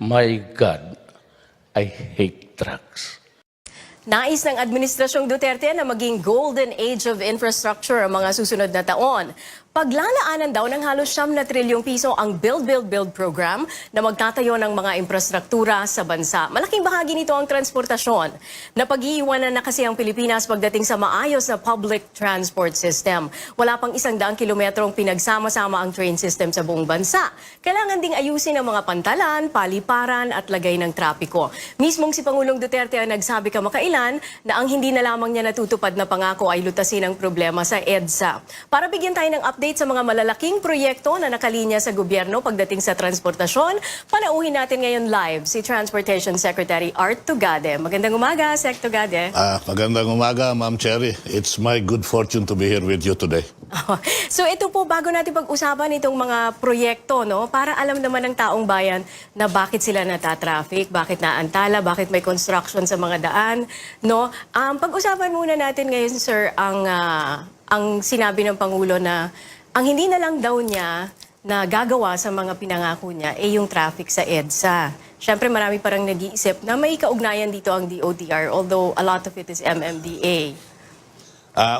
My God, I hate trucks. Nais ng Administrasyong Duterte na maging golden age of infrastructure ang mga susunod na taon. Paglalaanan daw ng halos 9 trilyong piso ang Build program na magtatayo ng mga infrastruktura sa bansa. Malaking bahagi nito ang transportasyon. Napag-iiwanan na kasi ang Pilipinas pagdating sa maayos na public transport system. Wala pang 100 kilometrong pinagsama-sama ang train system sa buong bansa. Kailangan ding ayusin ang mga pantalan, paliparan at lagay ng trapiko. Mismong si Pangulong Duterte ang nagsabi kamakailan na ang hindi na lamang niya natutupad na pangako ay lutasin ang problema sa Edsa. Para bigyan tayo ng update sa mga malalaking proyekto na nakalinya sa gobyerno pagdating sa transportasyon, panauhin natin ngayon live si Transportation Secretary Art Tugade. Magandang umaga, Sec Tugade. Magandang umaga, Ma'am Cherry. It's my good fortune to be here with you today. So ito po, bago natin pag-usapan itong mga proyekto, no, para alam naman ng taong bayan na bakit sila natatraffic, bakit naantala, bakit may construction sa mga daan, no? Pag-usapan muna natin ngayon, sir, ang sinabi ng Pangulo na ang hindi na lang daw niya na gagawa sa mga pinangako niya ay yung traffic sa EDSA. Siyempre marami parang nag-iisip na may kaugnayan dito ang DOTR, although a lot of it is MMDA.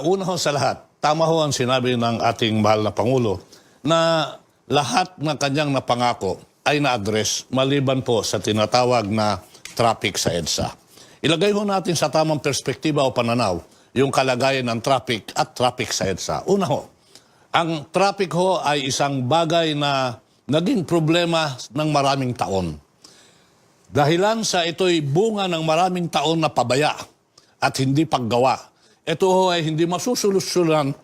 Una ho sa lahat, tama ho ang sinabi ng ating mahal na Pangulo na lahat ng kanyang napangako ay na-address maliban po sa tinatawag na traffic sa EDSA. Ilagay ho natin sa tamang perspektiba o pananaw yung kalagayan ng traffic at traffic sa EDSA. Una ho, ang traffic ho ay isang bagay na naging problema ng maraming taon. Dahilan sa ito'y bunga ng maraming taon na pabaya at hindi paggawa. Ito ho ay hindi masusolusyonan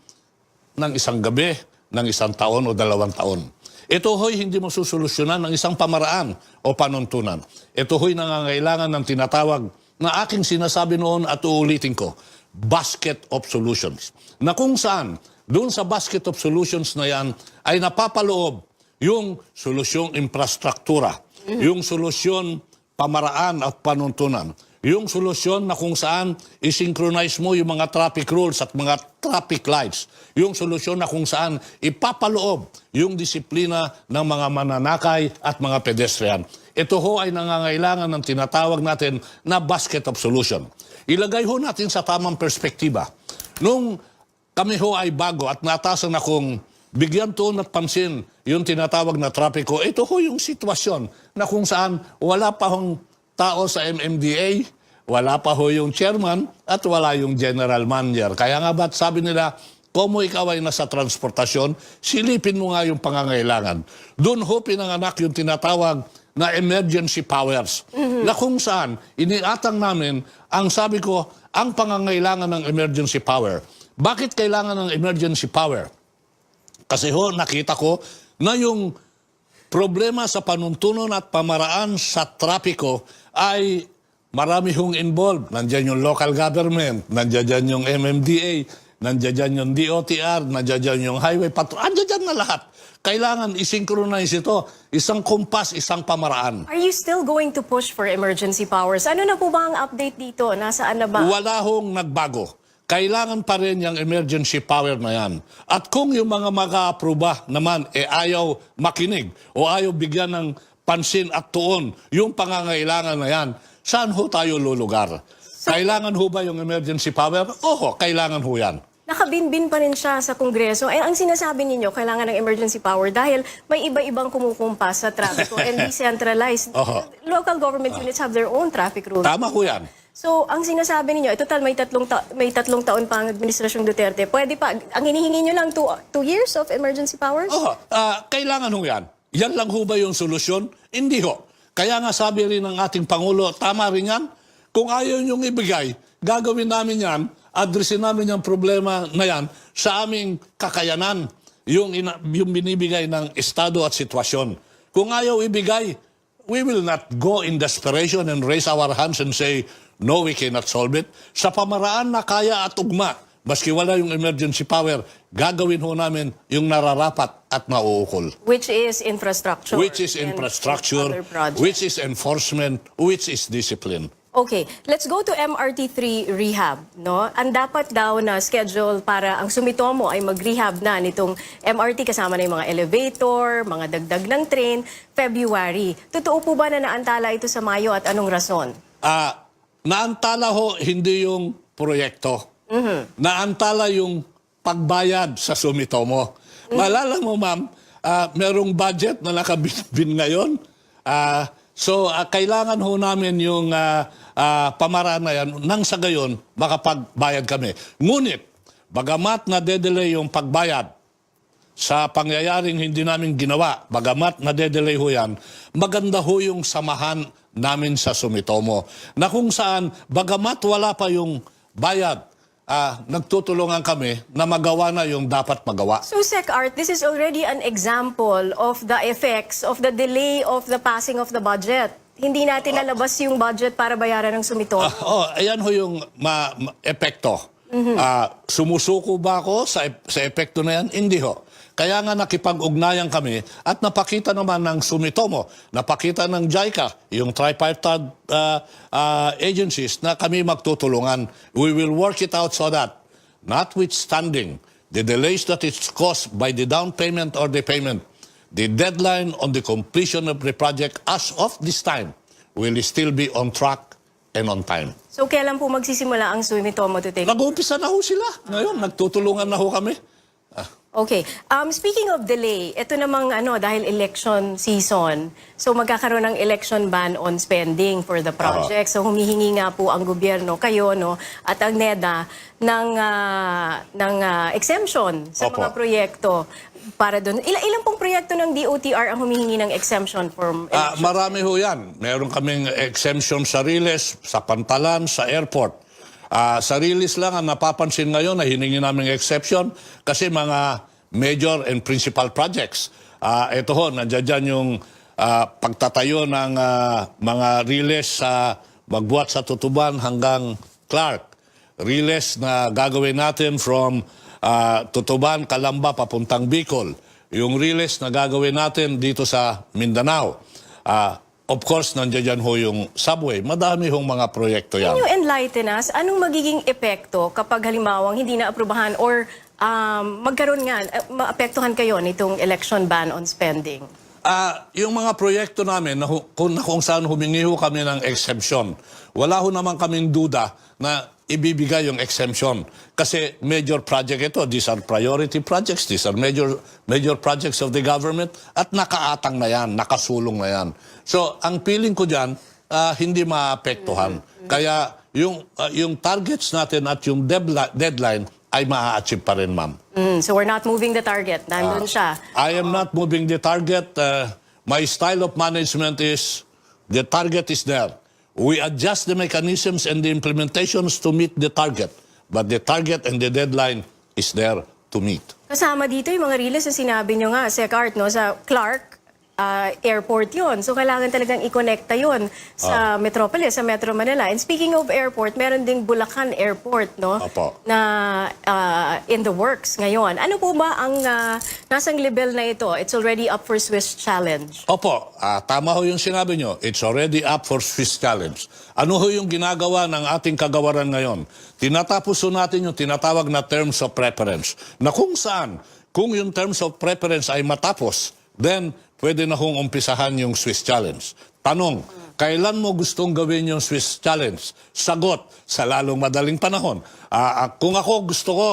ng isang gabi, ng isang taon o 2 taon. Ito ho'y hindi masusolusyonan ng isang pamaraan o panuntunan. Ito ho'y nangangailangan ng tinatawag na aking sinasabi noon at uulitin ko, basket of solutions. Na kung saan, doon sa basket of solutions na yan, ay napapaloob yung solusyong infrastruktura, yung solusyon pamaraan at panuntunan, yung solusyon na kung saan isynchronize mo yung mga traffic rules at mga traffic lights, yung solusyon na kung saan ipapaloob yung disiplina ng mga mananakay at mga pedestrian. Ito ho ay nangangailangan ng tinatawag natin na basket of solution. Ilagay ho natin sa tamang perspektiba. Nung kami ho ay bago at natasan akong bigyan tuon at pansin yung tinatawag na trapiko, ito ho yung sitwasyon na kung saan wala pa hong tao sa MMDA, wala pa ho yung chairman at wala yung general manager. Kaya nga ba't sabi nila, kung ikaw ay nasa transportasyon, silipin mo nga yung pangangailangan. Doon ho pinanganak yung tinatawag na emergency powers. Na kung saan, iniatang namin, ang sabi ko, ang pangangailangan ng emergency power. Bakit kailangan ng emergency power? Kasi ho, nakita ko na yung problema sa panuntunan at pamaraan sa trapiko ay marami hong involved. Nandiyan yung local government, nandiyan yung MMDA, nandiyan yung DOTR, nandiyan yung highway patrol, nandiyan na lahat. Kailangan isynchronize ito, isang kumpas, isang pamaraan. Are you still going to push for emergency powers? Ano na po ba ang update dito? Nasaan na ba? Wala hong nagbago. Kailangan pa rin yung emergency power na yan. At kung yung mga mag-aaproba naman ayaw makinig o ayaw bigyan ng pansin at tuon yung pangangailangan na yan, saan ho tayo lulugar? So, kailangan ho ba yung emergency power? Oho, kailangan ho yan. Nakabinbin pa rin siya sa Kongreso. Ang sinasabi ninyo, kailangan ng emergency power dahil may iba-ibang kumukumpas sa traffic and decentralized. Local government units have their own traffic rules. Tama ho yan. So, ang sinasabi ninyo, total may tatlong taon pa ang Administrasyong Duterte. Pwede pa, ang hinihingi nyo lang 2 years of emergency powers? Kailangan ho yan. Yan lang ho ba yung solusyon? Hindi ho. Kaya nga sabi rin ng ating Pangulo, tama rin yan. Kung ayaw nyong ibigay, gagawin namin yan, addressin namin yung problema na yan sa aming kakayanan, yung binibigay ng estado at sitwasyon. Kung ayaw ibigay, we will not go in desperation and raise our hands and say, no, we cannot solve it. Sa pamaraan na kaya at ugma, baski wala yung emergency power, gagawin ho namin yung nararapat at mauukol. Which is infrastructure. Which is infrastructure, which is enforcement, which is discipline. Okay, let's go to MRT3 rehab, no? Ang dapat daw na schedule para ang Sumitomo ay mag-rehab na nitong MRT kasama na yung mga elevator, mga dagdag ng train, February. Totoo po ba na naantala ito sa Mayo at anong rason? Naantala ho hindi yung proyekto. Naantala yung pagbayad sa Sumitomo. Malala mo, ma'am, merong budget na nakabin ngayon. So, kailangan ho namin yung pamaraan na yan nang sa gayon makapagbayad kami. Ngunit, bagamat na-delay yung pagbayad sa pangyayaring hindi namin ginawa, bagamat na-delay ho yan, maganda ho yung samahan namin sa Sumitomo. Na kung saan, bagamat wala pa yung bayad, nagtutulungan kami na magawa na yung dapat magawa. So, Sec Art, this is already an example of the effects of the delay of the passing of the budget. Hindi natin nalabas yung budget para bayaran ng Sumitomo. Ayan ho yung epekto. Sumusuko ba ako sa epekto na yan? Hindi ho. Kaya nga nakipag-ugnayan kami at napakita naman ng Sumitomo, napakita ng JICA, yung tripartite agencies na kami magtutulungan. We will work it out so that, notwithstanding the delays that is caused by the down payment or the payment, the deadline on the completion of the project as of this time will still be on track and on time. So, kailan po magsisimula ang Sumitomo to take? Nag-uumpisa na ho sila. Ngayon, nagtutulungan na ho kami. Okay. Speaking of delay, ito namang dahil election season, so magkakaroon ng election ban on spending for the project. So humihingi nga po ang gobyerno, kayo, at ang NEDA ng exemption sa mga proyekto para doon. Ilang pong proyekto ng DOTR ang humihingi ng exemption from election? Marami ho yan. Meron kaming exemption sa Riles, sa Pantalan, sa airport. Sa Riles lang ang napapansin ngayon na hiningi namin exception kasi mga major and principal projects. Ito ho, nandiyan dyan yung pagtatayo ng mga Riles sa Magbuhat sa Tutuban hanggang Clark. Riles na gagawin natin from Tutuban, Calamba, papuntang Bicol. Yung Riles na gagawin natin dito sa Mindanao. Of course, nandiyan ho yung subway. Madami hong mga proyekto yan. Can you enlighten us? Anong magiging epekto kapag halimbawa hindi na-aprobahan or magkaroon nga, maapektuhan kayo nitong election ban on spending? Yung mga proyekto namin, kung saan humingi ho kami ng exemption, wala ho naman kaming duda na ibibigay yung exemption. Kasi major project ito. These are priority projects. These are major projects of the government. At nakaatang na yan, nakasulong na yan. So, ang feeling ko dyan, hindi maapektuhan. Kaya yung targets natin at yung deadline ay maa-achieve pa rin, ma'am. So we're not moving the target. Nandun siya. I am not moving the target. My style of management is, the target is there. We adjust the mechanisms and the implementations to meet the target. But the target and the deadline is there to meet. Kasama dito yung mga Riles na sinabi nyo nga, Sec Art, sa Clark Airport yon. So kailangan talagang i-connecta yon sa Metropolis, sa Metro Manila. And speaking of airport, meron ding Bulacan Airport, na in the works ngayon. Ano po ba ang nasang level na ito? It's already up for Swiss challenge. Opo, tama ho yung sinabi nyo. It's already up for Swiss challenge. Ano ho yung ginagawa ng ating kagawaran ngayon? Tinatapos ho natin yung tinatawag na terms of preference. Na kung saan, kung yung terms of preference ay matapos, then pwede na hong umpisahan yung Swiss challenge. Tanong, kailan mo gustong gawin yung Swiss challenge? Sagot, sa lalong madaling panahon. Kung ako gusto ko,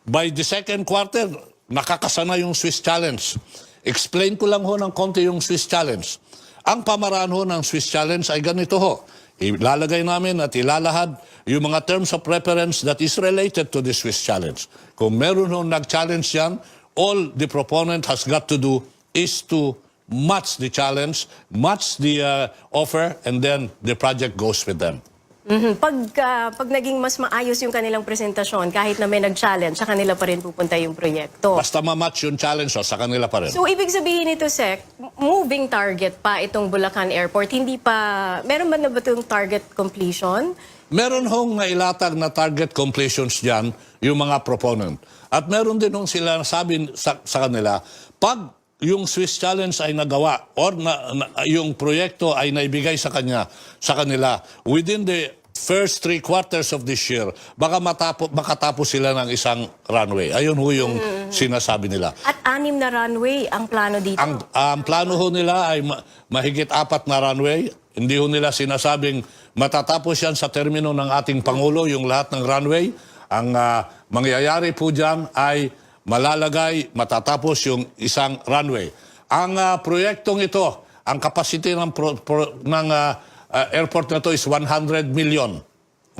by the second quarter, nakakasana yung Swiss challenge. Explain ko lang ho ng konti yung Swiss challenge. Ang pamaraan ho ng Swiss challenge ay ganito ho. Ilalagay namin at ilalahad yung mga terms of preference that is related to the Swiss challenge. Kung meron ho nag-challenge yan, all the proponent has got to do is to match the challenge, match the offer, and then the project goes with them. Pag naging mas maayos yung kanilang presentasyon, kahit na may nag-challenge, sa kanila pa rin pupunta yung proyekto. Basta ma-match yung challenge, sa kanila pa rin. So, ibig sabihin nito, Sec, moving target pa itong Bulacan Airport, hindi pa, meron ba na ba itong target completion? Meron hong nailatag na target completions dyan, yung mga proponent. At meron din hong sila sabi sa kanila, pag yung Swiss Challenge ay nagawa or yung proyekto ay naibigay sa kanila within the first 3 quarters of this year, baka makatapos sila ng isang runway. Ayun ho yung sinasabi nila. At 6 na runway ang plano dito. Ang plano ho nila ay mahigit 4 na runway. Hindi ho nila sinasabing matatapos yan sa termino ng ating Pangulo, yung lahat ng runway. Ang mangyayari po dyan ay matatapos yung isang runway. Ang proyektong ito, ang capacity ng airport na to is 100 million.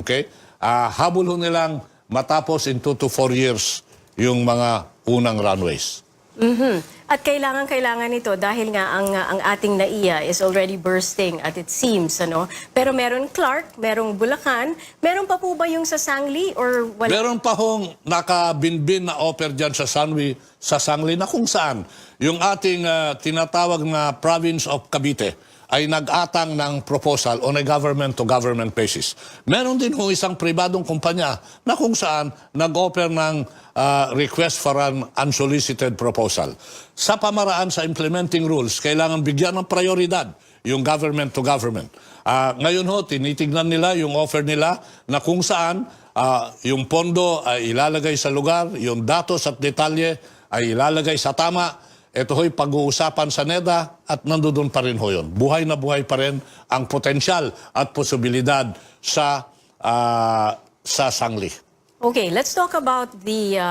Okay? Habol ho nilang matapos in 2 to 4 years yung mga unang runways. At kailangan ito dahil nga ang ating NAIA is already bursting at it seems, ano? Pero meron Clark, merong Bulacan, meron pa po ba yung sa Sangli or wala? Meron pa hong nakabinbin na offer dyan sa Sangli na kung saan yung ating tinatawag na province of Cavite ay nag-atang ng proposal on a government-to-government basis. Meron din ho isang pribadong kumpanya na kung saan nag-offer ng request for an unsolicited proposal. Sa pamaraan sa implementing rules, kailangan bigyan ng prioridad yung government-to-government. Ngayon ho, tinitignan nila yung offer nila na kung saan yung pondo ay ilalagay sa lugar, yung datos at detalye ay ilalagay sa tama. Ito ho'y pag-uusapan sa NEDA at nandoon pa rin ho yun. Buhay na buhay pa rin ang potensyal at posibilidad sa Sangli. Okay, let's talk about the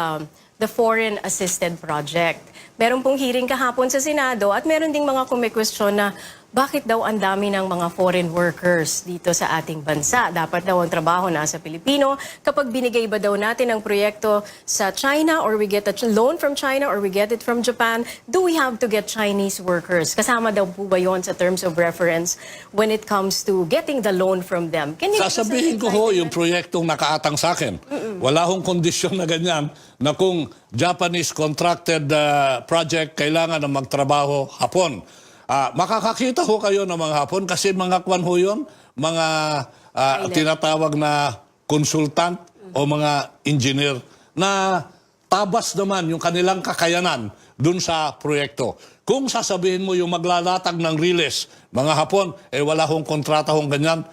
foreign assisted project. Meron pong hearing kahapon sa Senado at meron ding mga kumikwestiyon na bakit daw ang dami ng mga foreign workers dito sa ating bansa? Dapat daw ang trabaho nasa Pilipino. Kapag binigay ba daw natin ang proyekto sa China or we get a loan from China or we get it from Japan, do we have to get Chinese workers? Kasama daw po ba yun sa terms of reference when it comes to getting the loan from them? Sasabihin ko ho yung proyektong nakaatang sa akin. Wala hong kondisyon na ganyan na kung Japanese contracted project kailangan na magtrabaho hapon. Makakakita ho kayo ng mga hapon kasi mga kwan ho yun, mga tinatawag na consultant o mga engineer na tabas naman yung kanilang kakayanan dun sa proyekto. Kung sasabihin mo yung maglalatag ng riles, mga hapon, wala hong kontrata hong ganyan,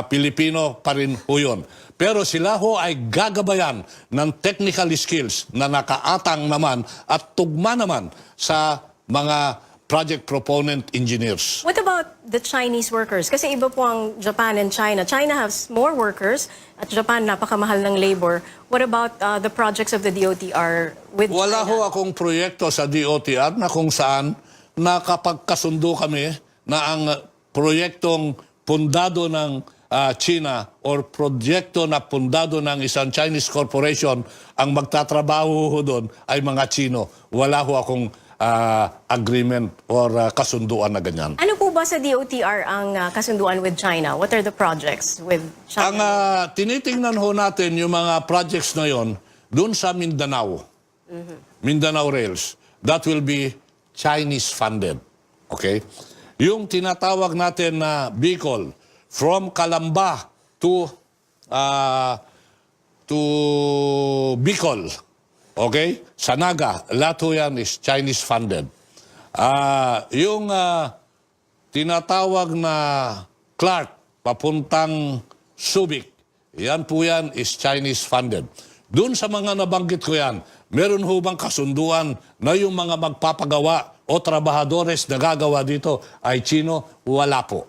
Pilipino pa rin ho yun. Pero sila ho ay gagabayan ng technical skills na nakaatang naman at tugma naman sa mga project proponent engineers. What about the Chinese workers? Kasi iba po ang Japan and China. China has more workers at Japan napakamahal ng labor. What about the projects of the DOTR with Wala China? ho akong proyekto sa DOTR na kung saan nakapagkasundo kami na ang proyektong pundado ng China or proyekto na pundado ng isang Chinese corporation ang magtatrabaho ho doon ay mga Chino. Wala ho akong agreement or kasunduan na ganyan. Ano po ba sa DOTR ang kasunduan with China? What are the projects with China? Ang tinitingnan ho natin yung mga projects na yon doon sa Mindanao. Mindanao Rails. That will be Chinese funded. Okay? Yung tinatawag natin na Bicol from Calamba to Bicol. Okay? Sa Naga, lahat ho yan is Chinese funded. Yung tinatawag na Clark, papuntang Subic, yan po yan is Chinese funded. Doon sa mga nabanggit ko yan, meron ho bang kasunduan na yung mga magpapagawa o trabahadores na gagawa dito ay Chino? Wala po.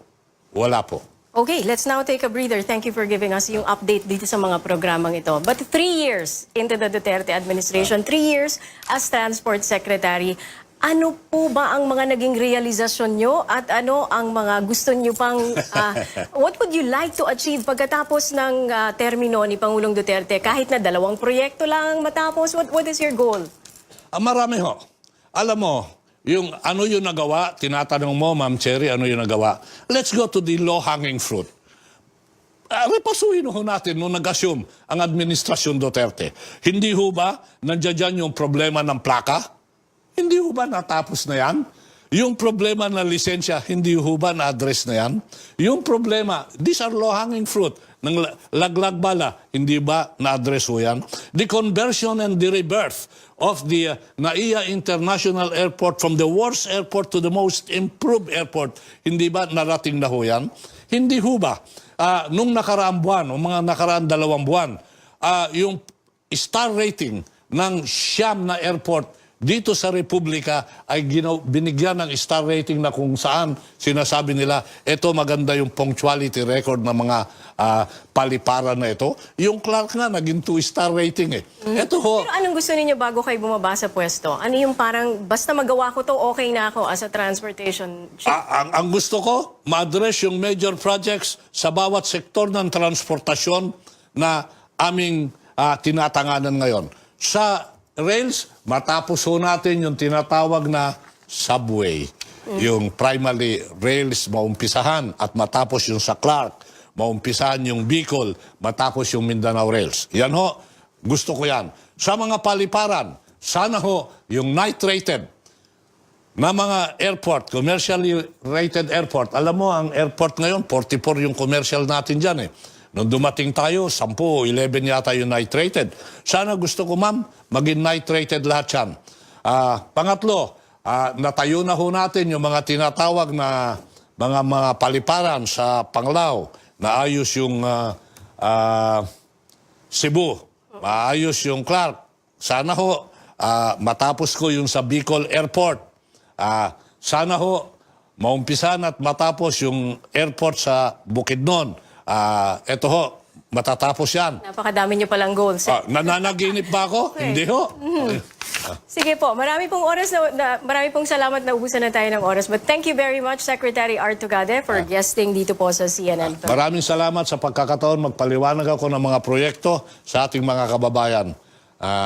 Wala po. Okay, let's now take a breather. Thank you for giving us yung update dito sa mga programang ito. But 3 years into the Duterte administration, 3 years as Transport Secretary, ano po ba ang mga naging realisasyon nyo at ano ang mga gusto nyo pang, what would you like to achieve pagkatapos ng termino ni Pangulong Duterte? Kahit na 2 proyekto lang matapos, what is your goal? Marami ho. Alam mo, yung ano yung nagawa, tinatanong mo, Ma'am Cherry, ano yung nagawa? Let's go to the low-hanging fruit. Repasuhin ho natin nung nag-assume ang administrasyon Duterte. Hindi ho ba nandiyan yung problema ng plaka? Hindi ho ba natapos na yan? Yung problema na lisensya, hindi ho ba na-address na yan? Yung problema, these are low-hanging fruit. Ng laglag bala, hindi ba na-address ho yan? The conversion and the rebirth of the NAIA International Airport from the worst airport to the most improved airport, hindi ba narating na ho yan? Hindi ho ba? Nung nakaraang buwan, o mga nakaraang 2 buwan, yung star rating ng siyam na airport dito sa Republika ay binigyan ng star rating na kung saan sinasabi nila, ito maganda yung punctuality record ng mga paliparan na ito. Yung Clark nga, naging 2-star rating eh. Ito ho. Pero anong gusto ninyo bago kayo bumaba sa pwesto? Ano yung parang, basta magawa ko to, okay na ako as a transportation chief? Ang gusto ko, ma-address yung major projects sa bawat sektor ng transportasyon na aming tinatanganan ngayon. Sa rails, matapos ho natin yung tinatawag na subway. Yung primary rails maumpisahan at matapos yung sa Clark, maumpisahan yung Bicol, matapos yung Mindanao Rails. Yan ho, gusto ko yan. Sa mga paliparan, sana ho yung night-rated na mga airport, commercially rated airport. Alam mo, ang airport ngayon, 44 yung commercial natin dyan eh. Nung dumating tayo, 10 o 11 yata yung night-rated. Sana gusto ko, ma'am, maging night-rated lahat yan. Pangatlo, natayo na ho natin yung mga tinatawag na mga paliparan sa Panglao. Naayos yung Cebu. Maayos yung Clark. Sana ho, matapos ko yung sa Bicol Airport. Sana ho, maumpisan at matapos yung airport sa Bukidnon. Eto ho, matatapos yan. Napakadami niyo palang goals. Nananaginip ba ako? Okay. Hindi ho. Sige po, marami pong salamat na ubusan na tayo ng oras. But thank you very much, Secretary Art Tugade, for guesting dito po sa CNN. Maraming salamat sa pagkakataon magpaliwanag ako ng mga proyekto sa ating mga kababayan.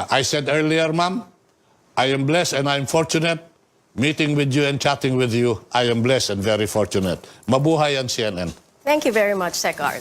I said earlier, ma'am, I am blessed and I am fortunate. Meeting with you and chatting with you, I am blessed and very fortunate. Mabuhay ang CNN. Thank you very much, Sec Art.